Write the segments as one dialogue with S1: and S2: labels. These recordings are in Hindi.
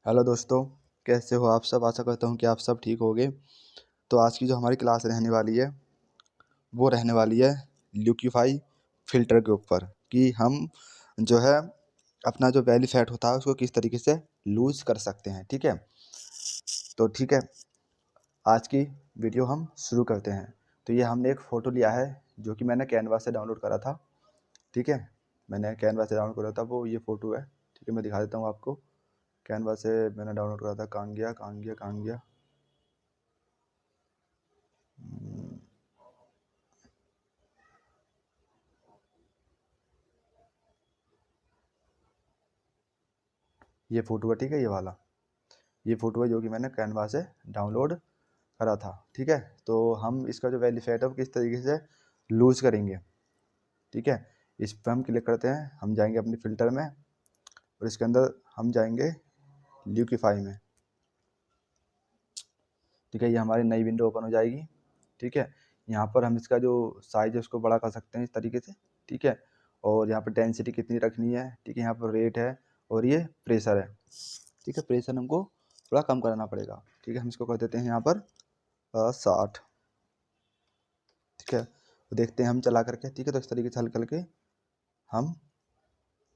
S1: हेलो दोस्तों, कैसे हो आप सब। आशा करता हूँ कि आप सब ठीक होंगे। तो आज की जो हमारी क्लास रहने वाली है वो रहने वाली है लिक्विफाई फ़िल्टर के ऊपर कि हम जो है अपना जो बेली फैट होता है उसको किस तरीके से लूज़ कर सकते हैं। ठीक है, तो ठीक है, आज की वीडियो हम शुरू करते हैं। तो ये हमने एक फ़ोटो लिया है जो कि मैंने कैनवा से डाउनलोड करा था। ठीक है, मैंने कैनवा से डाउनलोड करा था, वो ये फ़ोटो है। ठीक है, मैं दिखा देता हूँ आपको। कैनवा से मैंने डाउनलोड करा था। कहाँ गया। ये फ़ोटो है, ठीक है, ये वाला ये फ़ोटो है जो कि मैंने कैनवा से डाउनलोड करा था। ठीक है, तो हम इसका जो वैल्यू सेट है वो किस तरीके से लूज़ करेंगे। ठीक है, इस पर हम क्लिक करते हैं, हम जाएंगे अपने फ़िल्टर में और इसके अंदर हम जाएंगे लिक्विफाई में। ठीक है, ये हमारी नई विंडो ओपन हो जाएगी। ठीक है, यहाँ पर हम इसका जो साइज़ है उसको बड़ा कर सकते हैं इस तरीके से। ठीक है, और यहाँ पर डेंसिटी कितनी रखनी है। ठीक है, यहाँ पर रेट है और ये प्रेशर है। ठीक है, प्रेशर हमको थोड़ा कम करना पड़ेगा। ठीक है, हम इसको कर देते हैं यहाँ पर 60। ठीक है, तो देखते हैं हम चला करके। ठीक है, तो इस तरीके से हल्के हल्के हम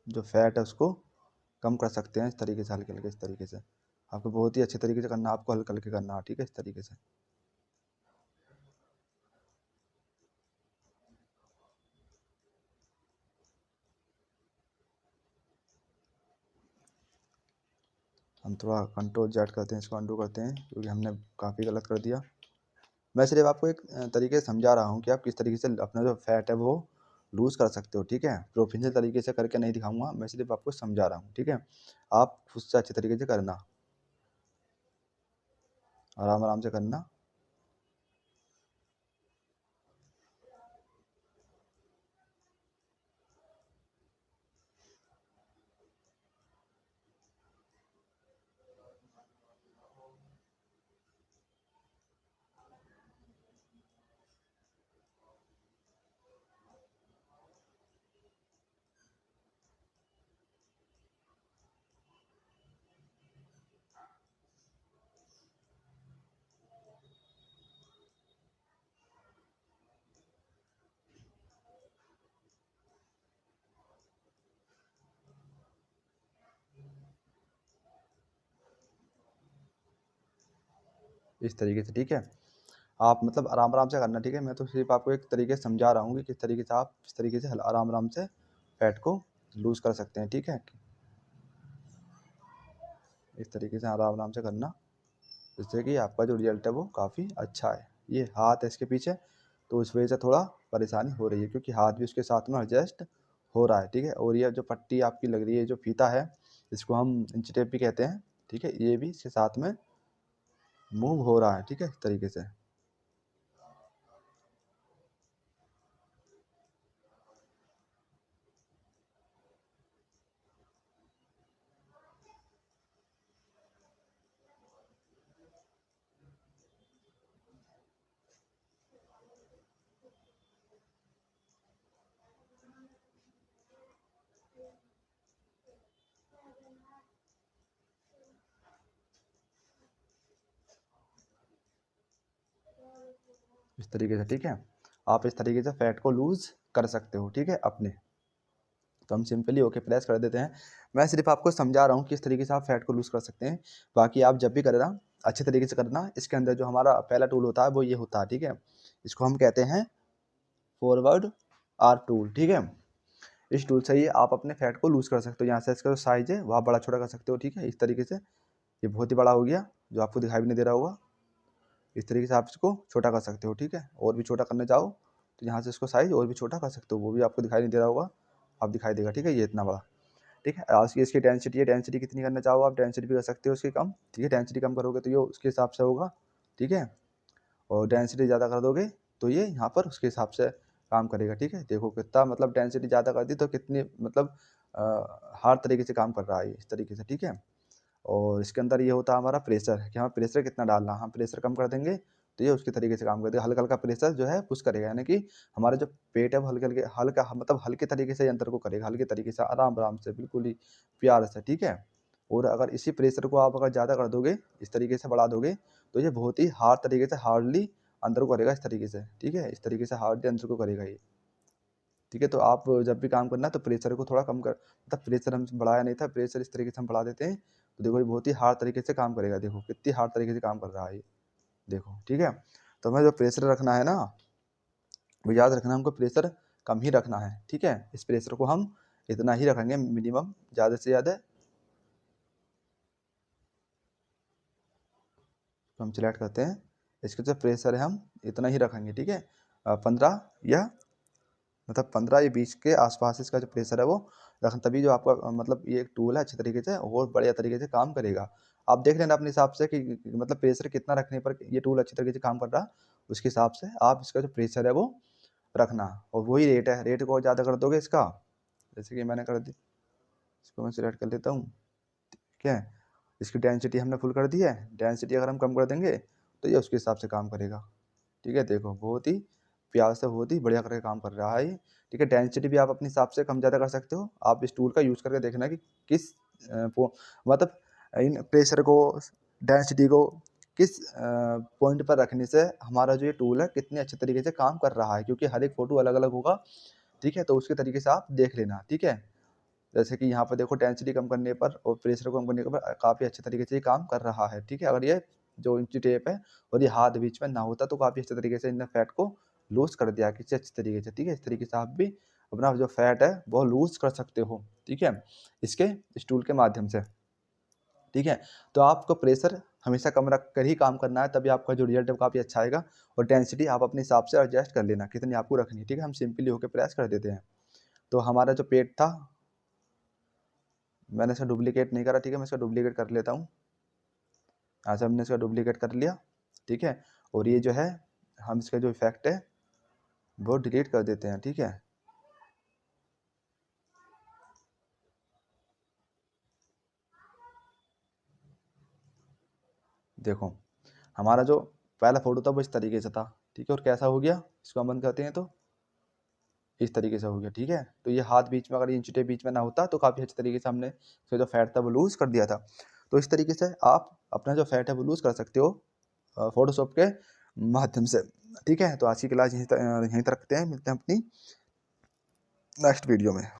S1: जो फैट है उसको कम कर सकते हैं। इस तरीके से हल्के हल्के, इस तरीके से आपको बहुत ही अच्छे तरीके से करना, आपको हल्के हल्के करना है। ठीक है, इस तरीके से हम थोड़ा कंट्रोल जेड करते हैं, इसको अंडू करते हैं क्योंकि हमने काफ़ी गलत कर दिया। मैं सिर्फ आपको एक तरीके से समझा रहा हूँ कि आप किस तरीके से अपना जो फैट है वो लूज़ कर सकते हो। ठीक है, प्रोफेशनल तरीके से करके नहीं दिखाऊंगा, मैं सिर्फ आपको समझा रहा हूँ। ठीक है, आप उससे अच्छे तरीके से करना, आराम आराम से करना। इस तरीके से। ठीक है, आप मतलब आराम आराम से करना। ठीक है, मैं तो सिर्फ आपको एक तरीके से समझा रहा हूँ कि किस तरीके से आप इस तरीके से आराम आराम से फैट को लूज़ कर सकते हैं। ठीक है, इस तरीके से आराम आराम से करना, जिससे कि आपका जो रिजल्ट है वो काफ़ी अच्छा है। ये हाथ है इसके पीछे, तो इस वजह से थोड़ा परेशानी हो रही है क्योंकि हाथ भी उसके साथ में एडजस्ट हो रहा है। ठीक है, और ये जो पट्टी आपकी लग रही है, जो फीता है, इसको हम इंच टेप भी कहते हैं। ठीक है, ये भी इसके साथ में मूव हो रहा है। ठीक है, इस तरीके से। इस तरीके से। ठीक है, आप इस तरीके से फैट को लूज़ कर सकते हो। ठीक है, अपने तो हम सिंपली ओके प्रेस कर देते हैं। मैं सिर्फ आपको समझा रहा हूँ किस तरीके से आप फैट को लूज़ कर सकते हैं। बाकी आप जब भी करना अच्छे तरीके से करना। इसके अंदर जो हमारा पहला टूल होता है वो ये होता है। ठीक है, इसको हम कहते हैं फॉरवर्ड आर टूल। ठीक है, इस टूल से ही आप अपने फैट को लूज़ कर सकते हो। यहाँ से इसका जो साइज़ है वह बड़ा छोटा कर सकते हो। ठीक है, इस तरीके से। ये बहुत ही बड़ा हो गया, जो आपको दिखाई भी नहीं दे रहा होगा। इस तरीके से आप इसको छोटा कर सकते हो। ठीक है, और भी छोटा करना चाहो तो यहाँ से इसको साइज़ और भी छोटा कर सकते हो, वो भी आपको दिखाई नहीं दे रहा होगा, अब दिखाई देगा। ठीक है, ये इतना बड़ा। ठीक है, आज की इसकी डेंसिटी है, डेंसिटी कितनी करना चाहो आप डेंसिटी भी कर सकते हो उसकी कम। ठीक है, डेंसिटी कम करोगे तो ये उसके हिसाब से होगा। ठीक है, और डेंसिटी ज़्यादा कर दोगे तो ये यहाँ पर उसके हिसाब से काम करेगा। ठीक है, देखो कितना मतलब डेंसिटी ज़्यादा कर दी तो कितनी मतलब हार्ड तरीके से काम कर रहा है इस तरीके से। ठीक है, और इसके अंदर ये होता है हमारा प्रेशर, कि हमें प्रेशर कितना डालना है। हम प्रेशर कम कर देंगे तो ये उसके तरीके से काम कर देगा। हल्का हल्का प्रेशर जो है पुश करेगा, यानी कि हमारा जो पेट है वो हल्के हल्के हल्का मतलब हल्के तरीके से यंत्र को करेगा, हल्के तरीके से आराम आराम से बिल्कुल ही प्यार से। ठीक है, और अगर इसी प्रेशर को आप अगर ज़्यादा कर दोगे, इस तरीके से बढ़ा दोगे, तो ये बहुत ही हार्ड तरीके से हार्डली अंदर को करेगा इस तरीके से, ठीक है, इस तरीके से हार्डली अंदर को करेगा ये, ठीक है। तो आप जब भी काम करना तो प्रेशर को थोड़ा कम कर, मतलब प्रेशर हम बढ़ाया नहीं था, प्रेशर इस तरीके से हम बढ़ा देते हैं, तो देखो ये बहुत ही हार्ड तरीके से काम करेगा, देखो कितनी हार्ड तरीके से काम कर रहा है ये, देखो, ठीक है। तो हमें जो प्रेशर रखना है ना, वो याद रखना, हमको प्रेशर कम ही रखना है, ठीक है। इस प्रेशर को हम इतना ही रखेंगे मिनिमम, ज़्यादा से ज़्यादा। तो हम सिलेक्ट करते हैं, इसका जो प्रेशर है हम इतना ही रखेंगे, ठीक है, 15 या मतलब 15 या 20 के आसपास इसका जो प्रेशर है वो रखना, तभी जो आपका मतलब ये एक टूल है अच्छे तरीके से और बढ़िया तरीके से काम करेगा। आप देख लेना अपने हिसाब से कि मतलब प्रेशर कितना रखने पर ये टूल अच्छे तरीके से काम कर रहा, उसके हिसाब से आप इसका जो प्रेशर है वो रखना। और वही रेट है, रेट को ज़्यादा कर दोगे इसका, जैसे कि मैंने कर दी, इसको मैं सिलेक्ट कर लेता हूँ, ठीक है। इसकी डेंसिटी हमने फुल कर दी है, डेंसिटी अगर हम कम कर देंगे तो ये उसके हिसाब से काम करेगा, ठीक है। देखो बहुत ही प्यार से, बहुत ही बढ़िया करके काम कर रहा है ये, ठीक है। डेंसिटी भी आप अपने हिसाब से कम ज़्यादा कर सकते हो, आप इस टूल का यूज़ करके देखना कि किस मतलब इन प्रेशर को, डेंसिटी को किस पॉइंट पर रखने से हमारा जो ये टूल है कितने अच्छे तरीके से काम कर रहा है, क्योंकि हर एक फ़ोटो अलग अलग होगा, ठीक है। तो उसके तरीके से आप देख लेना, ठीक है। जैसे कि यहाँ पर देखो डेंसिटी कम करने पर और प्रेशर को कम करने पर काफ़ी अच्छे तरीके से ये काम कर रहा है, ठीक है। अगर ये जो इंची टेप है और ये हाथ बीच में ना होता तो काफ़ी अच्छे तरीके से इनने फैट को लूज़ कर दिया किसी अच्छे तरीके से, ठीक है। इस तरीके से आप भी अपना जो फैट है वो लूज़ कर सकते हो, ठीक है, इसके इस टूल के माध्यम से, ठीक है। तो आपको प्रेशर हमेशा कम रख कर ही काम करना है, तभी आपका जो रिजल्ट है वो काफ़ी अच्छा आएगा। और डेंसिटी आप अपने हिसाब से एडजस्ट कर लेना कितनी आपको रखनी है, ठीक है। हम सिंपली होकर प्रेस कर देते हैं। तो हमारा जो पेट था, मैंने इसका डुप्लीकेट नहीं करा, ठीक है, मैं इसका डुप्लीकेट कर लेता हूँ। आज हमने इसका डुप्लीकेट कर लिया, ठीक है। और ये जो है हम इसका जो इफेक्ट है वो डिलीट कर देते हैं, ठीक है। देखो हमारा जो पहला फोटो था वो इस तरीके से था, ठीक है, और कैसा हो गया, इसको हम बंद करते हैं तो इस तरीके से हो गया, ठीक है। तो ये हाथ बीच में, अगर ये इंची बीच में ना होता तो काफ़ी अच्छे तरीके से हमने इसका जो फैट था वो लूज़ कर दिया था। तो इस तरीके से आप अपना जो फैट है वो लूज़ कर सकते हो फोटोशॉप के माध्यम से, ठीक है। तो आज की क्लास यहीं तक रखते हैं, मिलते हैं अपनी नेक्स्ट वीडियो में।